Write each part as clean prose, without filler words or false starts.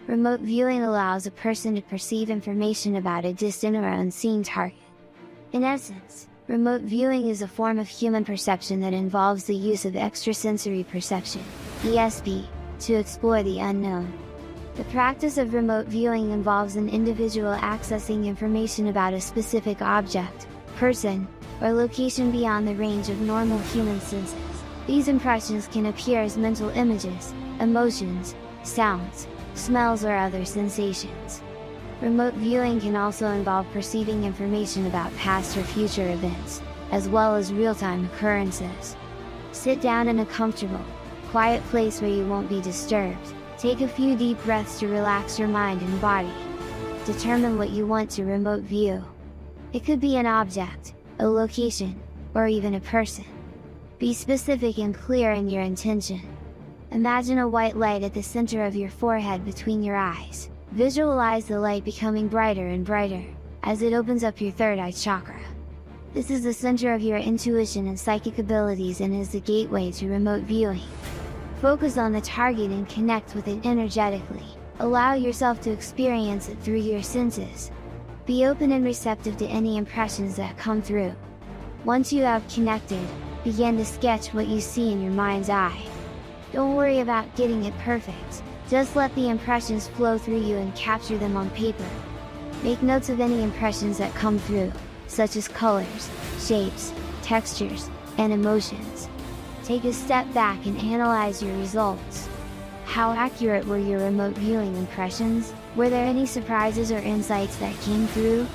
Remote viewing allows a person to perceive information about a distant or unseen target. In essence, remote viewing is a form of human perception that involves the use of extrasensory perception, ESP, to explore the unknown. The practice of remote viewing involves an individual accessing information about a specific object, person, or location beyond the range of normal human senses. These impressions can appear as mental images, emotions, sounds, smells, or other sensations. Remote viewing can also involve perceiving information about past or future events, as well as real-time occurrences. Sit down in a comfortable, quiet place where you won't be disturbed. Take a few deep breaths to relax your mind and body. Determine what you want to remote view. It could be an object, a location, or even a person. Be specific and clear in your intention. Imagine a white light at the center of your forehead between your eyes. Visualize the light becoming brighter and brighter, as it opens up your third eye chakra. This is the center of your intuition and psychic abilities and is the gateway to remote viewing. Focus on the target and connect with it energetically. Allow yourself to experience it through your senses. Be open and receptive to any impressions that come through. Once you have connected, begin to sketch what you see in your mind's eye. Don't worry about getting it perfect, just let the impressions flow through you and capture them on paper. Make notes of any impressions that come through, such as colors, shapes, textures, and emotions. Take a step back and analyze your results. How accurate were your remote viewing impressions? Were there any surprises or insights that came through?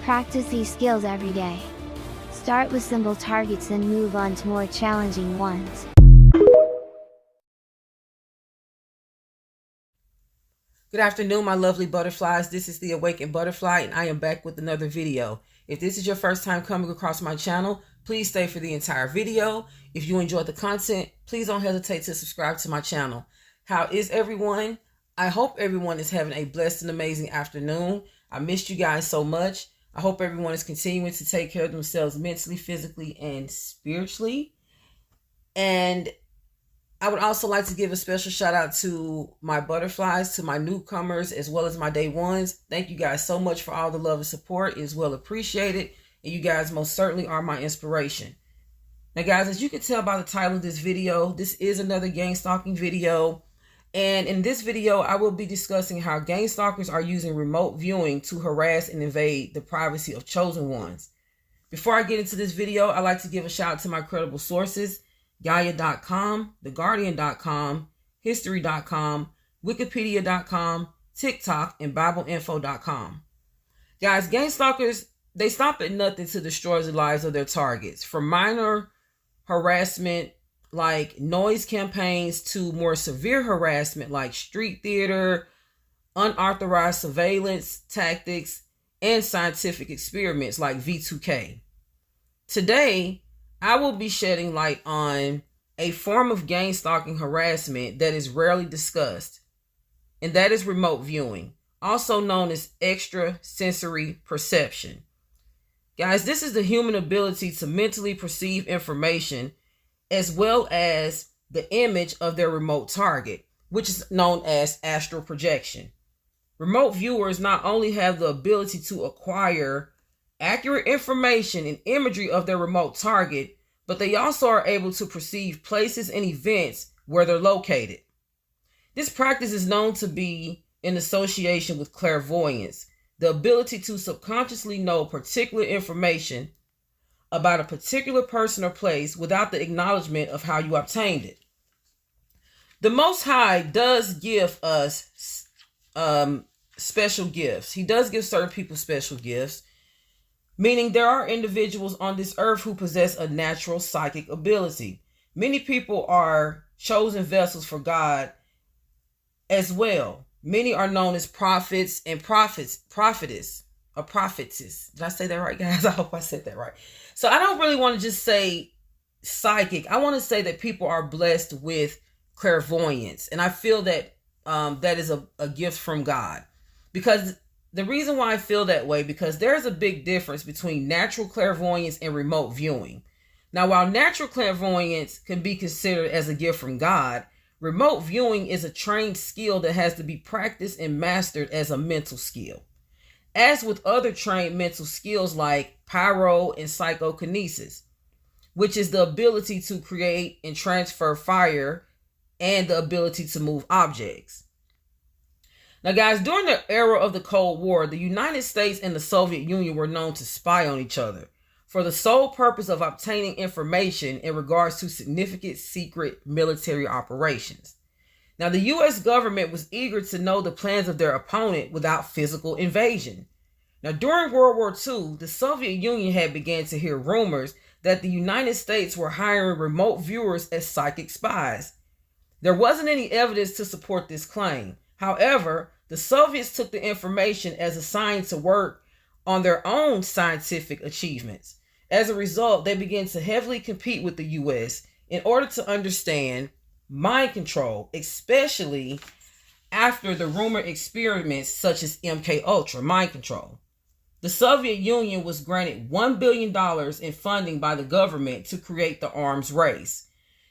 Practice these skills every day. Start with simple targets and move on to more challenging ones. Good afternoon, my lovely butterflies. This is the Awakened Butterfly, and I am back with another video. If this is your first time coming across my channel, please stay for the entire video. If you enjoyed the content, please don't hesitate to subscribe to my channel. How is everyone? I hope everyone is having a blessed and amazing afternoon. I missed you guys so much. I hope everyone is continuing to take care of themselves mentally, physically, and spiritually. And I would also like to give a special shout out to my butterflies, to my newcomers, as well as my day ones. Thank you guys so much for all the love and support. It is well appreciated. And you guys most certainly are my inspiration. Now guys, as you can tell by the title of this video, this is another gangstalking video. And in this video, I will be discussing how gangstalkers are using remote viewing to harass and invade the privacy of chosen ones. Before I get into this video, I'd like to give a shout out to my credible sources: Gaia.com, TheGuardian.com, History.com, Wikipedia.com, TikTok, and BibleInfo.com. Guys, gangstalkers, they stop at nothing to destroy the lives of their targets, from minor harassment like noise campaigns to more severe harassment like street theater, unauthorized surveillance tactics, and scientific experiments like V2K. Today, I will be shedding light on a form of gangstalking harassment that is rarely discussed, and that is remote viewing, also known as extrasensory perception. Guys, this is the human ability to mentally perceive information as well as the image of their remote target, which is known as astral projection. Remote viewers not only have the ability to acquire accurate information and imagery of their remote target, but they also are able to perceive places and events where they're located. This practice is known to be in association with clairvoyance, the ability to subconsciously know particular information about a particular person or place without the acknowledgement of how you obtained it. The Most High does give us special gifts. He does give certain people special gifts, meaning there are individuals on this earth who possess a natural psychic ability. Many people are chosen vessels for God as well. Many are known as prophets and prophetess, or prophetess. Did I say that right, guys? I hope I said that right. So I don't really want to just say psychic. I want to say that people are blessed with clairvoyance. And I feel that that is a gift from God. Because the reason why I feel that way, because there's a big difference between natural clairvoyance and remote viewing. Now, while natural clairvoyance can be considered as a gift from God, Remote viewing is a trained skill that has to be practiced and mastered as a mental skill. As with other trained mental skills like pyro and psychokinesis, which is the ability to create and transfer fire and the ability to move objects. Now, guys, during the era of the Cold War, the United States and the Soviet Union were known to spy on each other for the sole purpose of obtaining information in regards to significant secret military operations. Now, the U.S. government was eager to know the plans of their opponent without physical invasion. Now, during World War II, the Soviet Union had begun to hear rumors that the United States were hiring remote viewers as psychic spies. There wasn't any evidence to support this claim. However, the Soviets took the information as a sign to work on their own scientific achievements. As a result, they began to heavily compete with the U.S. in order to understand mind control, especially after the rumored experiments such as MK Ultra mind control. The Soviet Union was granted $1 billion in funding by the government to create the arms race.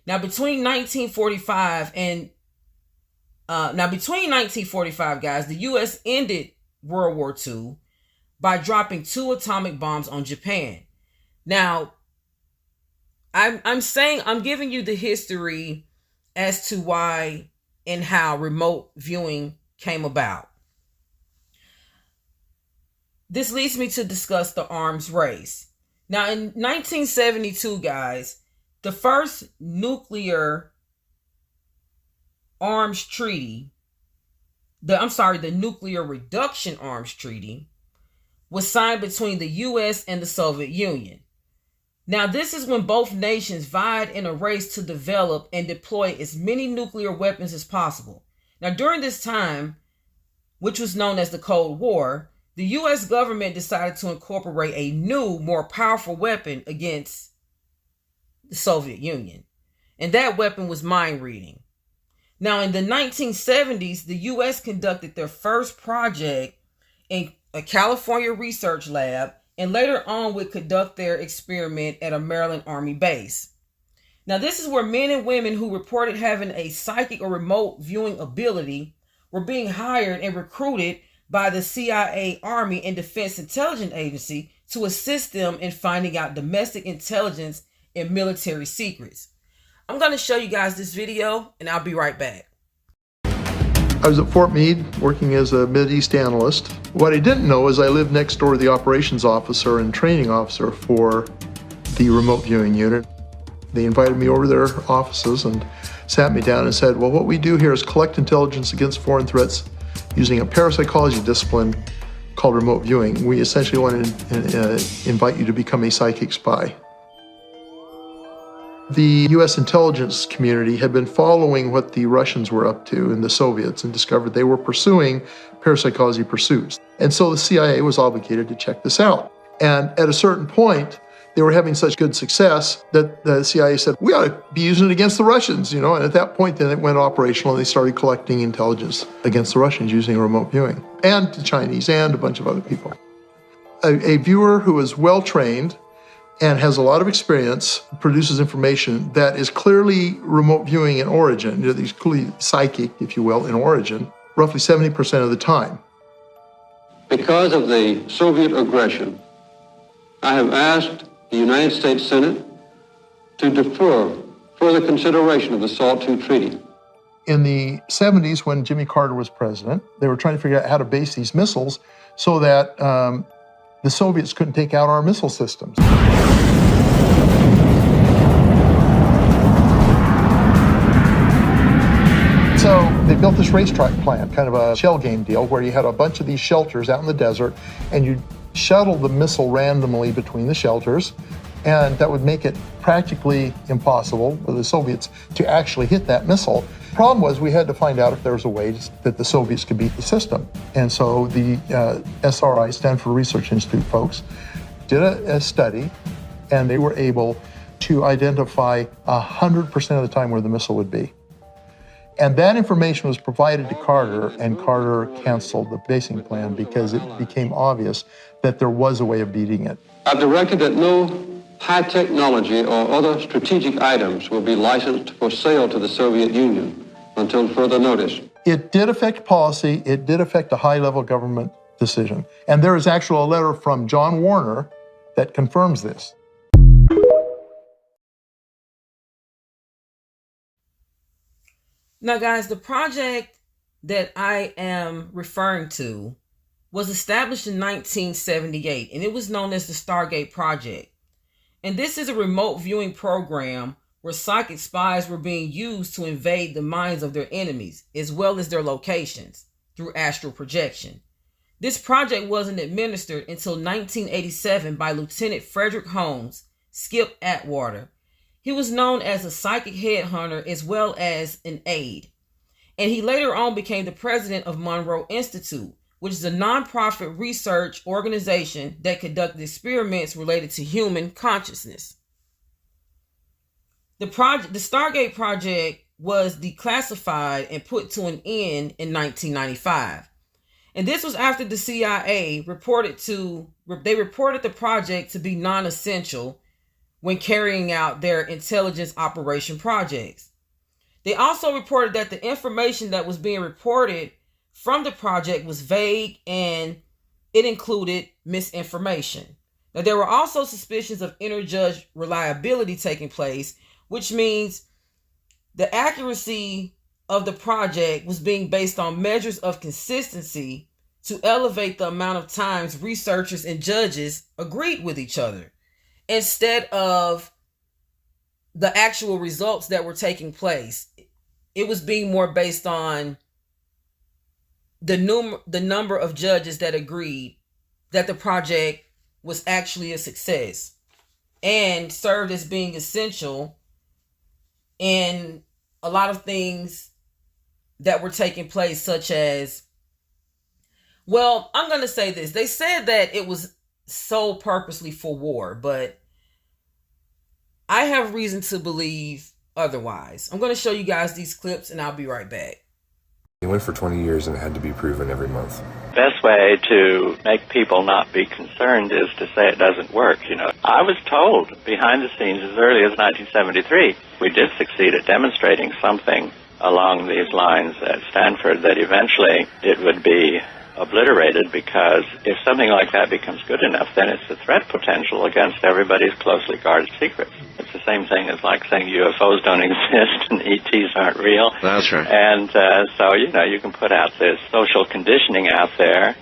Now, between 1945, guys, the U.S. ended World War II by dropping 2 atomic bombs on Japan. Now, I'm giving you the history as to why and how remote viewing came about. This leads me to discuss the arms race. Now, in 1972, guys, the first nuclear arms treaty, the nuclear reduction arms treaty, was signed between the U.S. and the Soviet Union. Now, this is when both nations vied in a race to develop and deploy as many nuclear weapons as possible. Now, during this time, which was known as the Cold War, the U.S. government decided to incorporate a new, more powerful weapon against the Soviet Union. And that weapon was mind reading. Now, in the 1970s, the U.S. conducted their first project in a California research lab, and later on would conduct their experiment at a Maryland Army base. Now, this is where men and women who reported having a psychic or remote viewing ability were being hired and recruited by the CIA, Army, and Defense Intelligence Agency to assist them in finding out domestic intelligence and military secrets. I'm going to show you guys this video, and I'll be right back. I was at Fort Meade working as a Mideast analyst. What I didn't know is I lived next door to the operations officer and training officer for the remote viewing unit. They invited me over to their offices and sat me down and said, well, what we do here is collect intelligence against foreign threats using a parapsychology discipline called remote viewing. We essentially want to invite you to become a psychic spy. The U.S. intelligence community had been following what the Russians were up to and the Soviets and discovered they were pursuing parapsychology pursuits. And so the CIA was obligated to check this out. And at a certain point, they were having such good success that the CIA said, we ought to be using it against the Russians, And at that point, then it went operational and they started collecting intelligence against the Russians using remote viewing, and the Chinese and a bunch of other people. A viewer who is well-trained and has a lot of experience produces information that is clearly remote viewing in origin, it's clearly psychic, if you will, in origin, roughly 70% of the time. Because of the Soviet aggression, I have asked the United States Senate to defer further consideration of the SALT II treaty. In the 70s, when Jimmy Carter was president, they were trying to figure out how to base these missiles so that the Soviets couldn't take out our missile systems. So they built this racetrack plant, kind of a shell game deal, where you had a bunch of these shelters out in the desert, and you shuttle the missile randomly between the shelters, and that would make it practically impossible for the Soviets to actually hit that missile. The problem was we had to find out if there was a way that the Soviets could beat the system. And so the SRI, Stanford Research Institute folks, did a study, and they were able to identify 100% of the time where the missile would be. And that information was provided to Carter, and Carter canceled the basing plan because it became obvious that there was a way of beating it. I've directed that no high technology or other strategic items will be licensed for sale to the Soviet Union until further notice. It did affect policy. It did affect a high-level government decision. And there is actually a letter from John Warner that confirms this. Now, guys, the project that I am referring to was established in 1978, and it was known as the Stargate Project. And this is a remote viewing program where psychic spies were being used to invade the minds of their enemies, as well as their locations, through astral projection. This project wasn't administered until 1987 by Lieutenant Frederick Holmes, Skip Atwater. He was known as a psychic headhunter as well as an aide. And he later on became the president of Monroe Institute, which is a nonprofit research organization that conducted experiments related to human consciousness. The Stargate Project was declassified and put to an end in 1995. And this was after the CIA reported the project to be non-essential when carrying out their intelligence operation projects. They also reported that the information that was being reported from the project was vague and it included misinformation. Now, there were also suspicions of interjudge reliability taking place, which means the accuracy of the project was being based on measures of consistency to elevate the amount of times researchers and judges agreed with each other, instead of the actual results that were taking place. It was being more based on the number of judges that agreed that the project was actually a success and served as being essential in a lot of things that were taking place, such as, well, I'm going to say this. They said that it was sold purposely for war, but I have reason to believe otherwise. I'm going to show you guys these clips and I'll be right back. It went for 20 years and it had to be proven every month. Best way to make people not be concerned is to say it doesn't work. I was told behind the scenes as early as 1973, we did succeed at demonstrating something along these lines at Stanford that eventually it would be obliterated, because if something like that becomes good enough, then it's a threat potential against everybody's closely guarded secrets. It's the same thing as like saying UFOs don't exist and ETs aren't real. That's right. And so, you can put out this social conditioning out there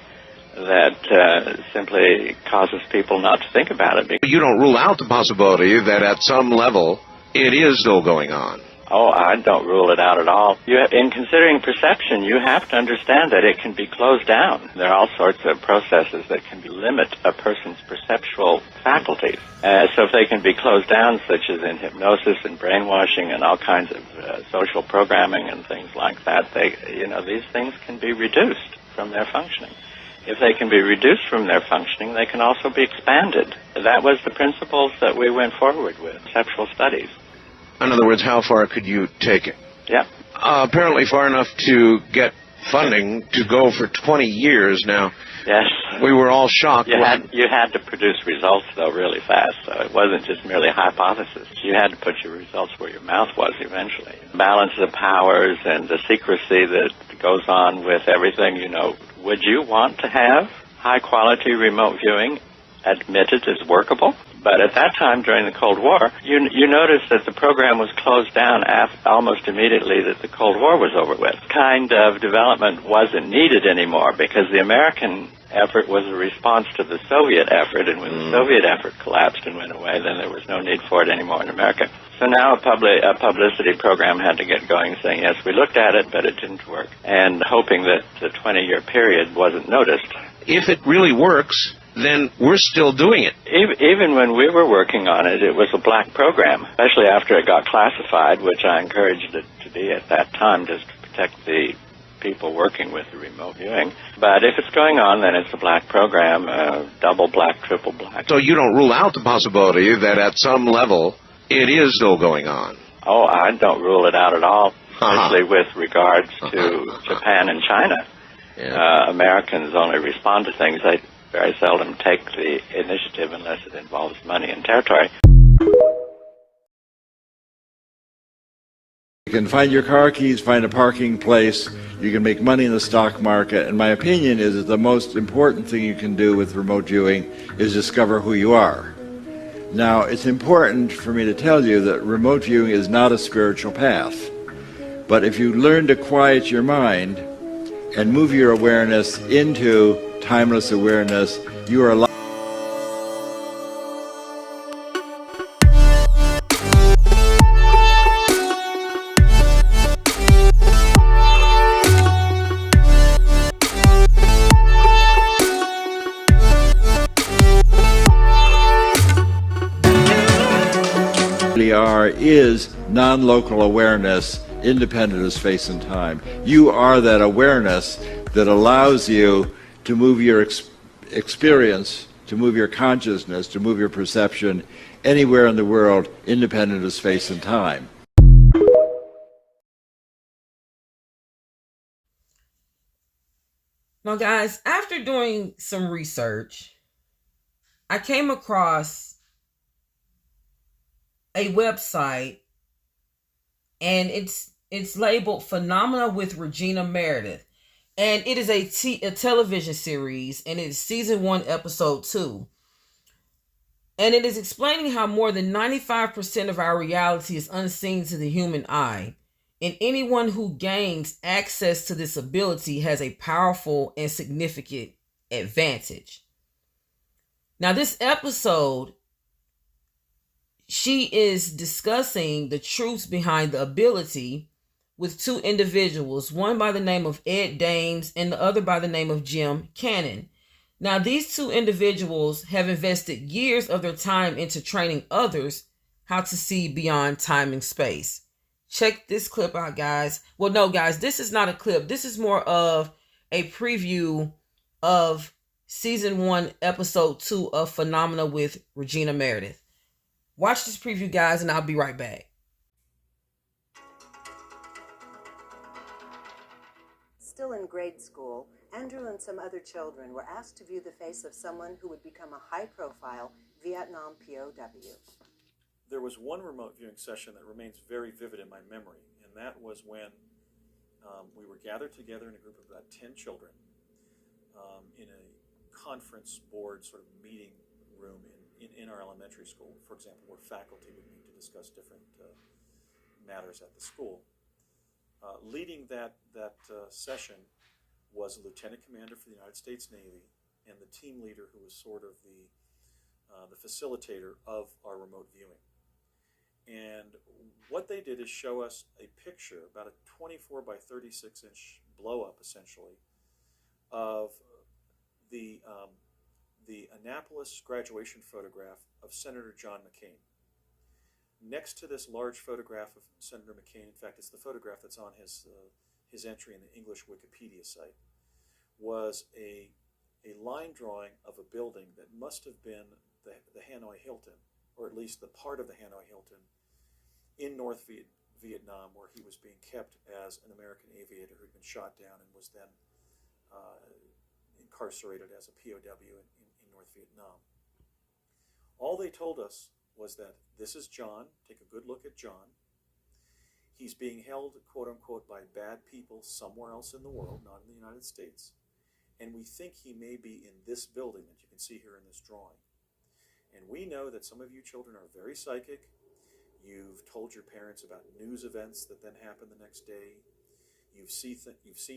that simply causes people not to think about it. You don't rule out the possibility that at some level it is still going on. Oh, I don't rule it out at all. In considering perception, you have to understand that it can be closed down. There are all sorts of processes that can limit a person's perceptual faculties. So if they can be closed down, such as in hypnosis and brainwashing and all kinds of social programming and things like that, these things can be reduced from their functioning. If they can be reduced from their functioning, they can also be expanded. That was the principles that we went forward with, perceptual studies. In other words, how far could you take it? Yeah. Apparently far enough to get funding to go for 20 years now. Yes. We were all shocked. You had to produce results, though, really fast. So it wasn't just merely a hypothesis. You had to put your results where your mouth was eventually. Balance of powers and the secrecy that goes on with everything, Would you want to have high-quality remote viewing admitted as workable? But at that time, during the Cold War, you noticed that the program was closed down almost immediately that the Cold War was over with. Kind of development wasn't needed anymore because the American effort was a response to the Soviet effort, and when the Soviet effort collapsed and went away, then there was no need for it anymore in America. So now a publicity program had to get going, saying, yes, we looked at it, but it didn't work, and hoping that the 20-year period wasn't noticed. If it really works, then we're still doing it. Even when we were working on it, it was a black program, especially after it got classified, which I encouraged it to be at that time, just to protect the people working with the remote viewing. But if it's going on, then it's a black program, double black, triple black. So you don't rule out the possibility that at some level it is still going on? Oh, I don't rule it out at all, especially with regards to Japan and China. Yeah. Americans only respond to things. They very seldom take the initiative unless it involves money and territory. You can find your car keys, find a parking place, you can make money in the stock market, and my opinion is that the most important thing you can do with remote viewing is discover who you are. Now, it's important for me to tell you that remote viewing is not a spiritual path, but if you learn to quiet your mind and move your awareness into timeless awareness, you are alive. Is non-local awareness, independent of space and time. You are that awareness that allows you to move your experience, to move your consciousness, to move your perception anywhere in the world, independent of space and time. Now, guys, after doing some research, I came across a website, and it's labeled Phenomena with Regina Meredith, and it is a television series, and it's season 1 episode 2, and it is explaining how more than 95% of our reality is unseen to the human eye, and anyone who gains access to this ability has a powerful and significant advantage. Now, this episode, she is discussing the truths behind the ability with 2 individuals, one by the name of Ed Dames and the other by the name of Jim Cannon. Now, these 2 individuals have invested years of their time into training others how to see beyond time and space. Check this clip out, guys. Well, no, guys, this is not a clip. This is more of a preview of season 1, episode 2 of Phenomena with Regina Meredith. Watch this preview, guys, and I'll be right back. Still in grade school, Andrew and some other children were asked to view the face of someone who would become a high-profile Vietnam POW. There was one remote viewing session that remains very vivid in my memory, and that was when we were gathered together in a group of about 10 children in a conference board sort of meeting room in our elementary school, for example, where faculty would meet to discuss different matters at the school. Leading that session was a lieutenant commander for the United States Navy and the team leader who was sort of the facilitator of our remote viewing. And what they did is show us a picture, about a 24 by 36 inch blow-up essentially, of the Annapolis graduation photograph of Senator John McCain. Next to this large photograph of Senator McCain, in fact, it's the photograph that's on his entry in the English Wikipedia site, was a line drawing of a building that must have been the Hanoi Hilton, or at least the part of the Hanoi Hilton in North Vietnam, where he was being kept as an American aviator who'd been shot down and was then incarcerated as a POW in North Vietnam. All they told us was that this is John. Take a good look at John. He's being held, quote unquote, by bad people somewhere else in the world, not in the United States. And we think he may be in this building that you can see here in this drawing. And we know that some of you children are very psychic. You've told your parents about news events that then happen the next day. You've seen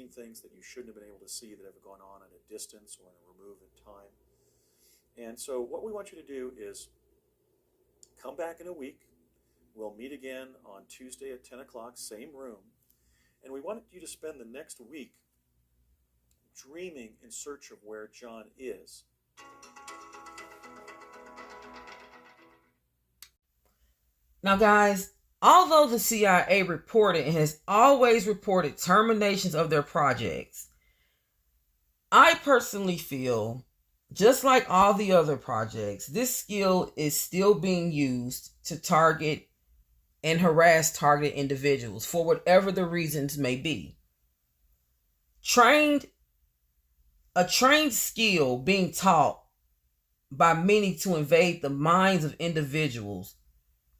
things that you shouldn't have been able to see that have gone on at a distance or in a removed time. And so what we want you to do is come back in a week. We'll meet again on Tuesday at 10 o'clock, same room. And we want you to spend the next week dreaming in search of where John is. Now, guys, although the CIA reported and has always reported terminations of their projects, I personally feel, just like all the other projects, this skill is still being used to target and harass targeted individuals for whatever the reasons may be. A trained skill being taught by many to invade the minds of individuals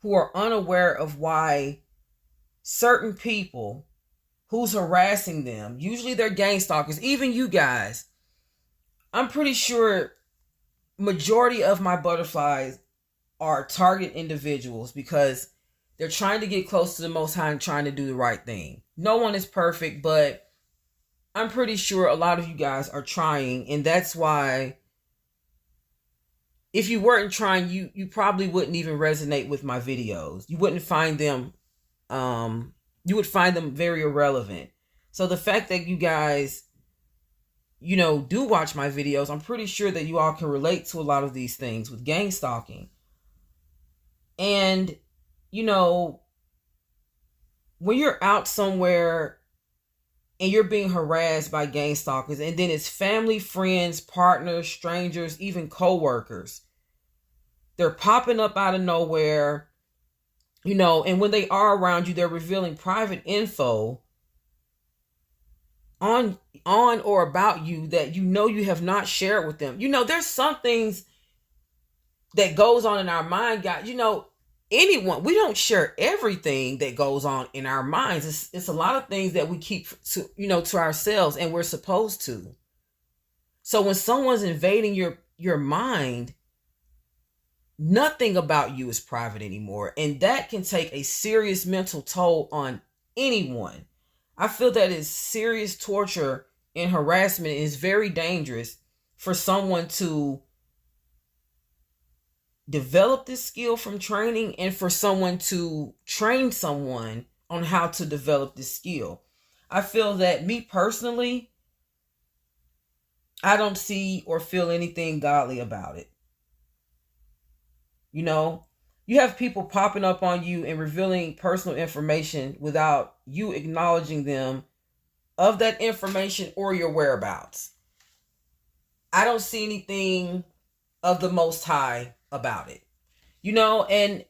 who are unaware of why certain people who's harassing them, usually they're gang stalkers, even you guys, I'm pretty sure majority of my butterflies are target individuals because they're trying to get close to the Most High and trying to do the right thing. No one is perfect, but I'm pretty sure a lot of you guys are trying, and that's why if you weren't trying, you probably wouldn't even resonate with my videos. You wouldn't find them, you would find them very irrelevant. So the fact that you guys, do watch my videos, I'm pretty sure that you all can relate to a lot of these things with gang stalking. And, when you're out somewhere and you're being harassed by gang stalkers, and then it's family, friends, partners, strangers, even co-workers, they're popping up out of nowhere, and when they are around you, they're revealing private info on or about you that you have not shared with them. There's some things that goes on in our mind, guys. Anyone, we don't share everything that goes on in our minds. It's a lot of things that we keep to ourselves, and we're supposed to. So when someone's invading your mind, nothing about you is private anymore, and that can take a serious mental toll on anyone. I feel that is serious torture and harassment. Is very dangerous for someone to develop this skill from training, and for someone to train someone on how to develop this skill. I feel that, me personally, I don't see or feel anything godly about it. You have people popping up on you and revealing personal information without you acknowledging them of that information or your whereabouts. I don't see anything of the Most High about it. And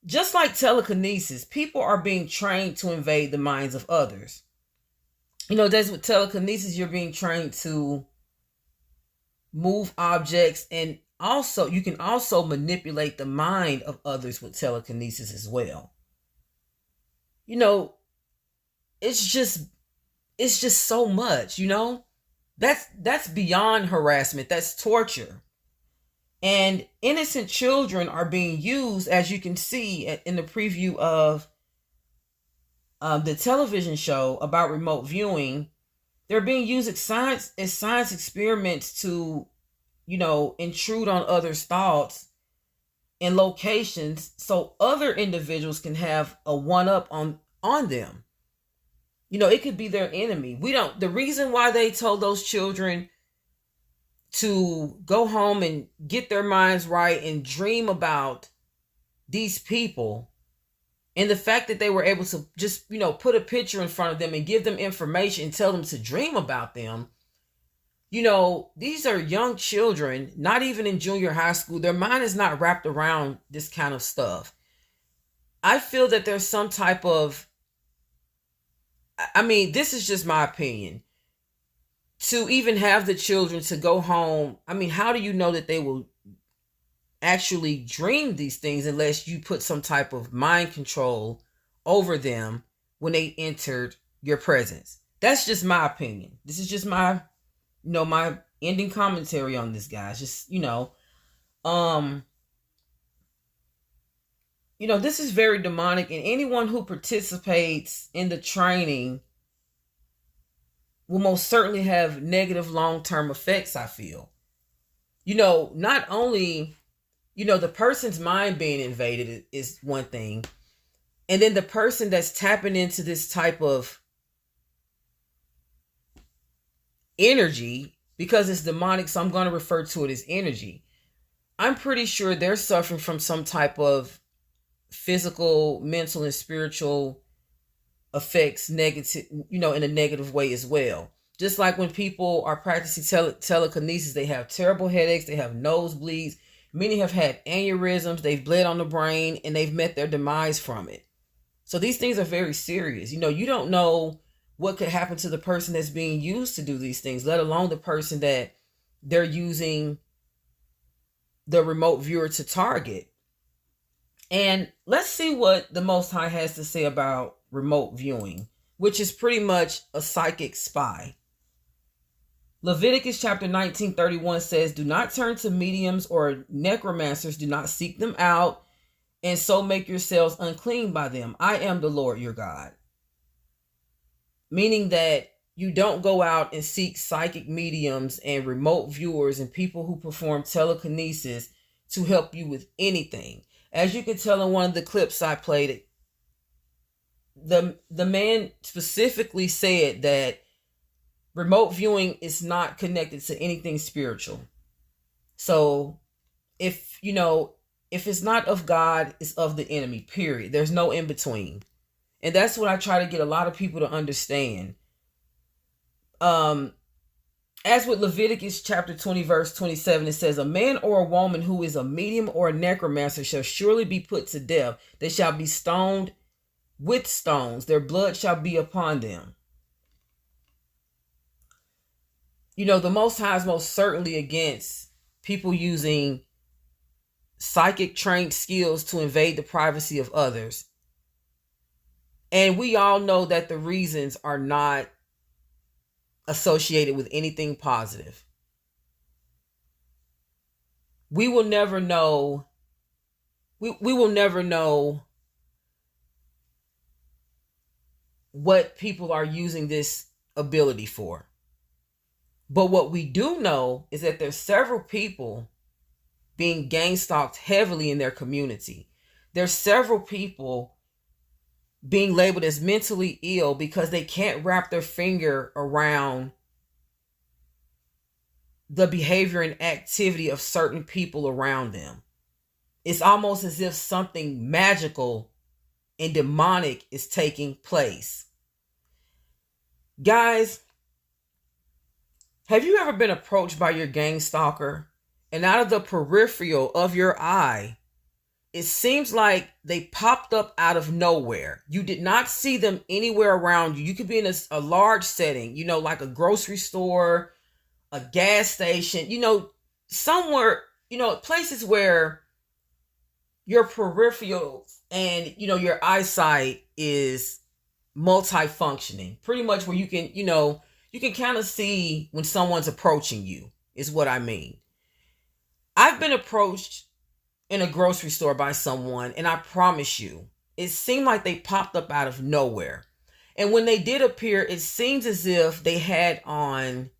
just like telekinesis, people are being trained to invade the minds of others. That's with telekinesis, you're being trained to move objects, and also you can also manipulate the mind of others with telekinesis as well. It's just so much, that's beyond harassment. That's torture. And innocent children are being used, as you can see in the preview of the television show about remote viewing. They're being used as science experiments to, intrude on others' thoughts and locations, so other individuals can have a one-up on them. It could be their enemy. The reason why they told those children to go home and get their minds right and dream about these people, and the fact that they were able to just, put a picture in front of them and give them information and tell them to dream about them. These are young children, not even in junior high school. Their mind is not wrapped around this kind of stuff. I feel that there's some type of, this is just my opinion, to even have the children to go home. How do you know that they will actually dream these things unless you put some type of mind control over them when they entered your presence? That's just my opinion. This is just my, my ending commentary on this, guys. Just, this is very demonic, and anyone who participates in the training will most certainly have negative long-term effects, I feel. Not only, the person's mind being invaded is one thing, and then the person that's tapping into this type of energy, because it's demonic, so I'm going to refer to it as energy. I'm pretty sure they're suffering from some type of physical, mental, and spiritual affects negative, in a negative way as well. Just like when people are practicing telekinesis, they have terrible headaches, they have nosebleeds, many have had aneurysms, they've bled on the brain, and they've met their demise from it. So these things are very serious. You don't know what could happen to the person that's being used to do these things, let alone the person that they're using the remote viewer to target. And let's see what the Most High has to say about remote viewing, which is pretty much a psychic spy. Leviticus chapter 19:31 says, do not turn to mediums or necromancers. Do not seek them out and so make yourselves unclean by them. I am the Lord your God. Meaning that you don't go out and seek psychic mediums and remote viewers and people who perform telekinesis to help you with anything. As you can tell in one of the clips I played, the man specifically said that remote viewing is not connected to anything spiritual. So if it's not of God, it's of the enemy, period. There's no in between. And that's what I try to get a lot of people to understand. As with Leviticus chapter 20, verse 27, it says, a man or a woman who is a medium or a necromancer shall surely be put to death. They shall be stoned with stones. Their blood shall be upon them. The Most High is most certainly against people using psychic trained skills to invade the privacy of others. And we all know that the reasons are not associated with anything positive. We will never know. We will never know what people are using this ability for. But what we do know is that there's several people being gang stalked heavily in their community. There's several people being labeled as mentally ill because they can't wrap their finger around the behavior and activity of certain people around them. It's almost as if something magical and demonic is taking place. Guys, have you ever been approached by your gang stalker and out of the peripheral of your eye, it seems like they popped up out of nowhere? You did not see them anywhere around you. You could be in a large setting, like a grocery store, a gas station, somewhere, places where your peripheral and, your eyesight is multifunctioning. Pretty much where you can, you can kind of see when someone's approaching you, is what I mean. I've been approached in a grocery store by someone, and I promise you, it seemed like they popped up out of nowhere. And when they did appear, it seems as if they had on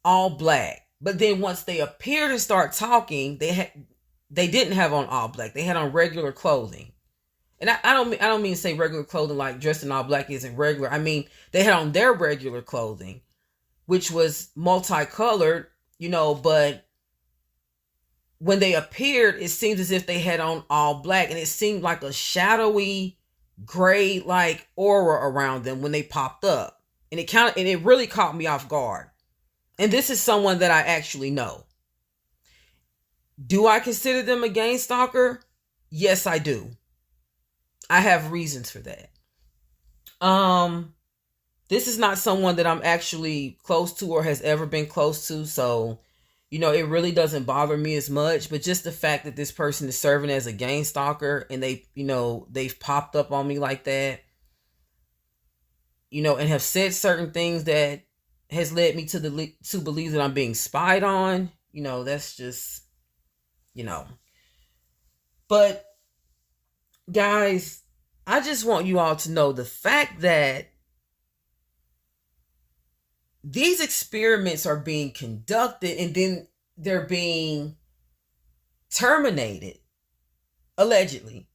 all black. But then once they appeared and start talking, they didn't have on all black. They had on regular clothing. And I don't mean to say regular clothing like dressed in all black isn't regular. I mean, they had on their regular clothing, which was multicolored, but when they appeared, it seemed as if they had on all black, and it seemed like a shadowy gray like aura around them when they popped up. And it really caught me off guard. And this is someone that I actually know. Do I consider them a gang stalker? Yes, I do. I have reasons for that. This is not someone that I'm actually close to or has ever been close to, so it really doesn't bother me as much. But just the fact that this person is serving as a gang stalker and they've popped up on me like that, and have said certain things that has led me to believe that I'm being spied on, that's just, But guys, I just want you all to know the fact that these experiments are being conducted and then they're being terminated, allegedly.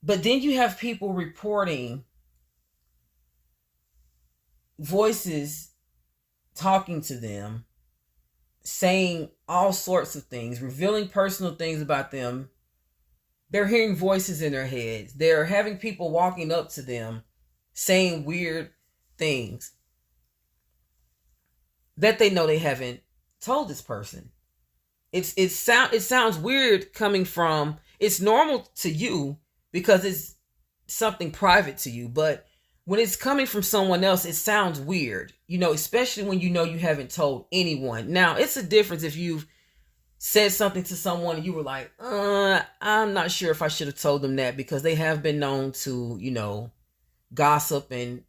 But then you have people reporting voices talking to them, saying all sorts of things, revealing personal things about them. They're hearing voices in their heads. They're having people walking up to them saying weird things that they know they haven't told this person. It sounds weird coming from, it's normal to you because it's something private to you, but when it's coming from someone else, it sounds weird, especially when you haven't told anyone. Now, it's a difference if you've said something to someone and you were like, I'm not sure if I should have told them that, because they have been known to, gossip and,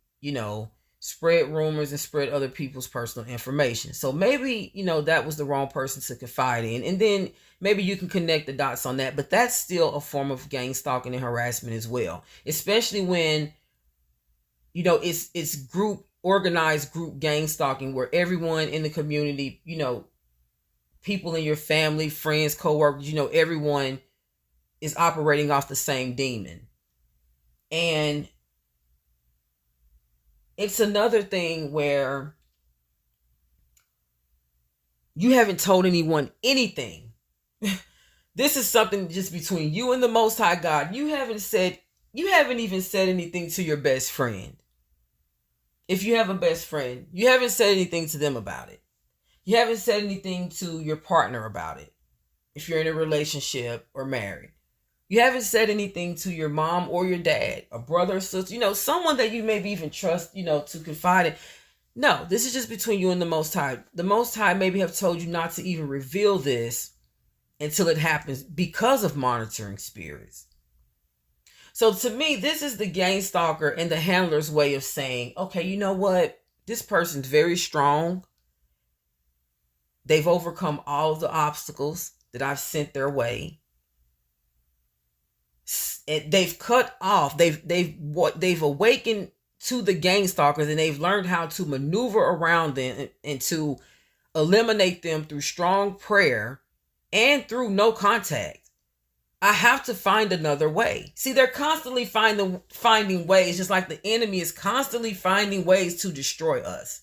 spread rumors and spread other people's personal information. So maybe, that was the wrong person to confide in. And then maybe you can connect the dots on that. But that's still a form of gang stalking and harassment as well. Especially when, it's organized group gang stalking, where everyone in the community, people in your family, friends, co-workers, everyone is operating off the same demon. And it's another thing where you haven't told anyone anything. This is something just between you and the Most High God. You haven't even said anything to your best friend. If you have a best friend, you haven't said anything to them about it. You haven't said anything to your partner about it. If you're in a relationship or married, you haven't said anything to your mom or your dad, a brother or sister, someone that you maybe even trust, to confide in. No, this is just between you and the Most High. The Most High maybe have told you not to even reveal this until it happens because of monitoring spirits. So to me, this is the gang stalker and the handler's way of saying, okay, you know what? This person's very strong. They've overcome all of the obstacles that I've sent their way. They've cut off. They've awakened to the gang stalkers, and they've learned how to maneuver around them and to eliminate them through strong prayer and through no contact. I have to find another way. See, they're constantly finding ways, just like the enemy is constantly finding ways to destroy us.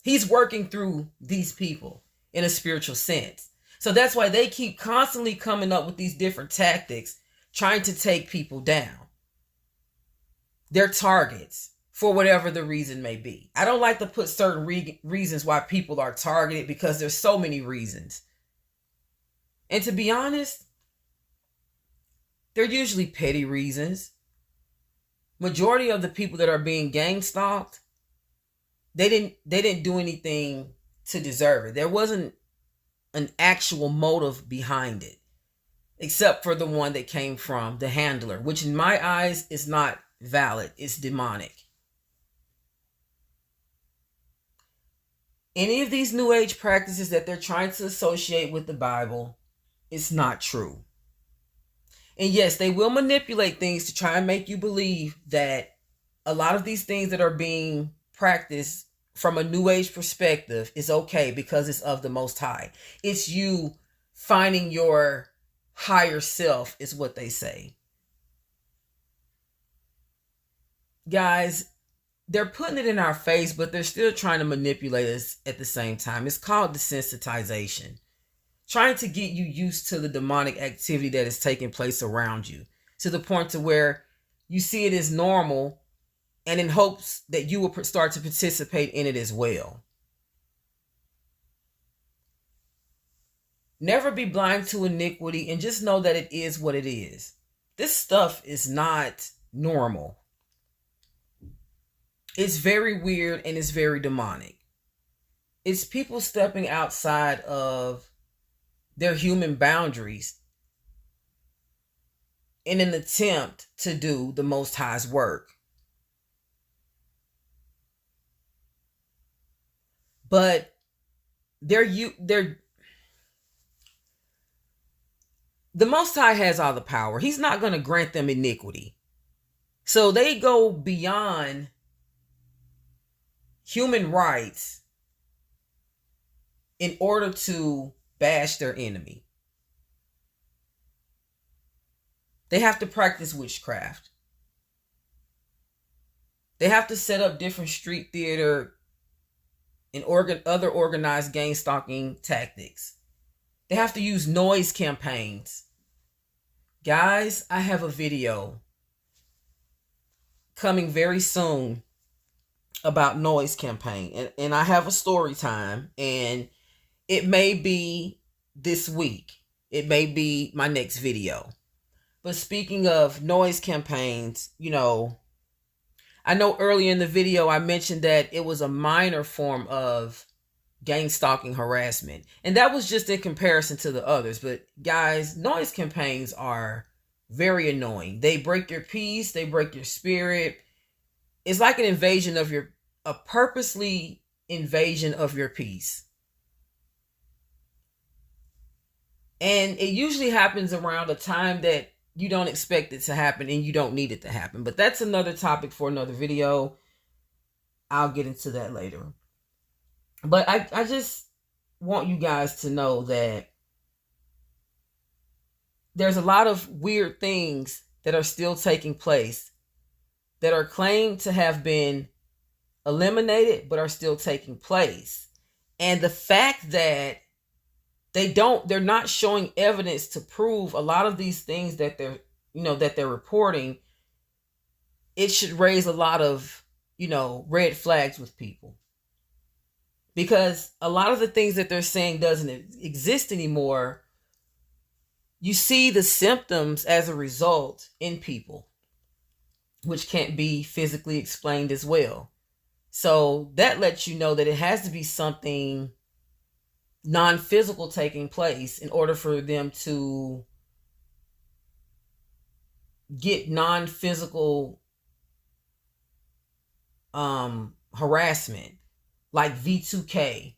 He's working through these people in a spiritual sense. So that's why they keep constantly coming up with these different tactics, trying to take people down. They're targets for whatever the reason may be. I don't like to put certain reasons why people are targeted, because there's so many reasons. And to be honest, they're usually petty reasons. Majority of the people that are being gang stalked, they didn't do anything to deserve it. There wasn't an actual motive behind it, except for the one that came from the handler, which in my eyes is not valid. It's demonic. Any of these New Age practices that they're trying to associate with the Bible, it's not true. And yes, they will manipulate things to try and make you believe that a lot of these things that are being practiced from a New Age perspective is okay because it's of the Most High. It's you finding your higher self, is what they say. Guys, they're putting it in our face, but they're still trying to manipulate us at the same time. It's called desensitization. Trying to get you used to the demonic activity that is taking place around you, to the point to where you see it as normal, and in hopes that you will start to participate in it as well. Never be blind to iniquity, and just know that it is what it is. This stuff is not normal. It's very weird and it's very demonic. It's people stepping outside of their human boundaries in an attempt to do the Most High's work. But the Most High has all the power. He's not going to grant them iniquity. So they go beyond human rights in order to bash their enemy. They have to practice witchcraft. They have to set up different street theater and other organized gang stalking tactics. They have to use noise campaigns. Guys, I have a video coming very soon about noise campaign. And I have a story time, and it may be this week. It may be my next video. But speaking of noise campaigns, I know earlier in the video I mentioned that it was a minor form of gang stalking harassment. And that was just in comparison to the others. But guys, noise campaigns are very annoying. They break your peace. They break your spirit. It's like an invasion of a purposely invasion of your peace. And it usually happens around a time that you don't expect it to happen and you don't need it to happen. But that's another topic for another video. I'll get into that later. But I just want you guys to know that there's a lot of weird things that are still taking place that are claimed to have been eliminated but are still taking place. And the fact that they're not showing evidence to prove a lot of these things that they're reporting, it should raise a lot of, red flags with people. Because a lot of the things that they're saying doesn't exist anymore. You see the symptoms as a result in people, which can't be physically explained as well. So that lets you know that it has to be something non-physical taking place in order for them to get non-physical harassment, like V2K,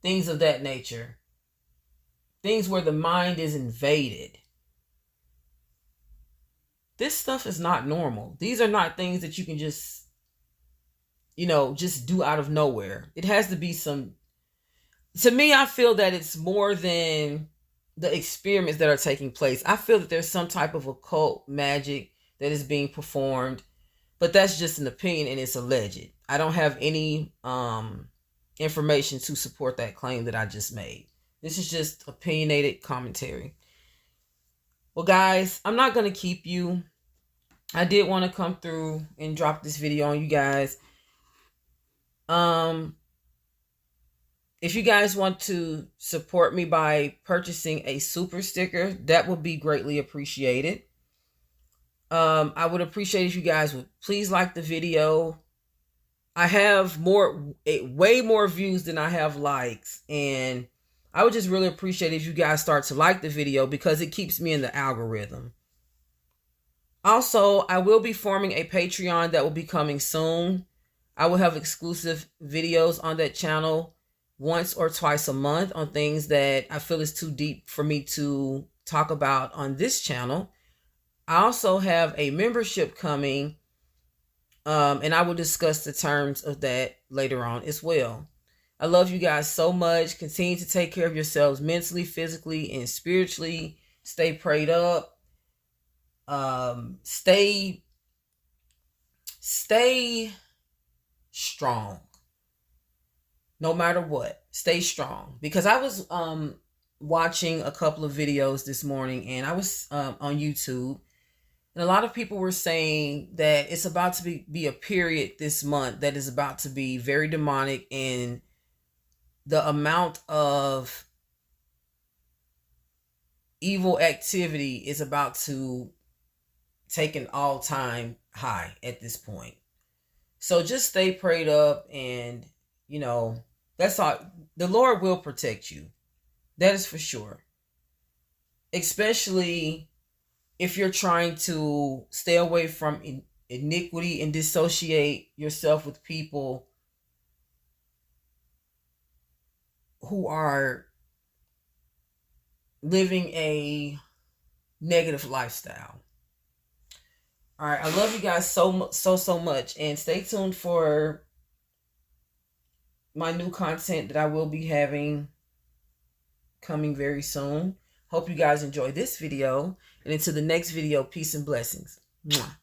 things of that nature. Things where the mind is invaded. This stuff is not normal. These are not things that you can just do out of nowhere. It has to be to me, I feel that it's more than the experiments that are taking place. I feel that there's some type of occult magic that is being performed, but that's just an opinion and it's alleged. I don't have any information to support that claim that I just made. This is just opinionated commentary. Well, guys, I'm not going to keep you. I did want to come through and drop this video on you guys. If you guys want to support me by purchasing a super sticker, that would be greatly appreciated. I would appreciate if you guys would please like the video. I have way more views than I have likes, and I would just really appreciate if you guys start to like the video because it keeps me in the algorithm. Also, I will be forming a Patreon that will be coming soon. I will have exclusive videos on that channel once or twice a month on things that I feel is too deep for me to talk about on this channel. I also have a membership coming, and I will discuss the terms of that later on as well. I love you guys so much. Continue to take care of yourselves mentally, physically, and spiritually. Stay prayed up. Stay strong. No matter what, stay strong. Because I was watching a couple of videos this morning, and I was on YouTube, and a lot of people were saying that it's about to be a period this month that is about to be very demonic, and the amount of evil activity is about to take an all-time high at this point. So just stay prayed up, and that's all. The Lord will protect you. That is for sure. Especially if you're trying to stay away from iniquity and dissociate yourself with people who are living a negative lifestyle. All right, I love you guys so much, and stay tuned for my new content that I will be having coming very soon. Hope you guys enjoy this video, and until the next video, peace and blessings. Mwah.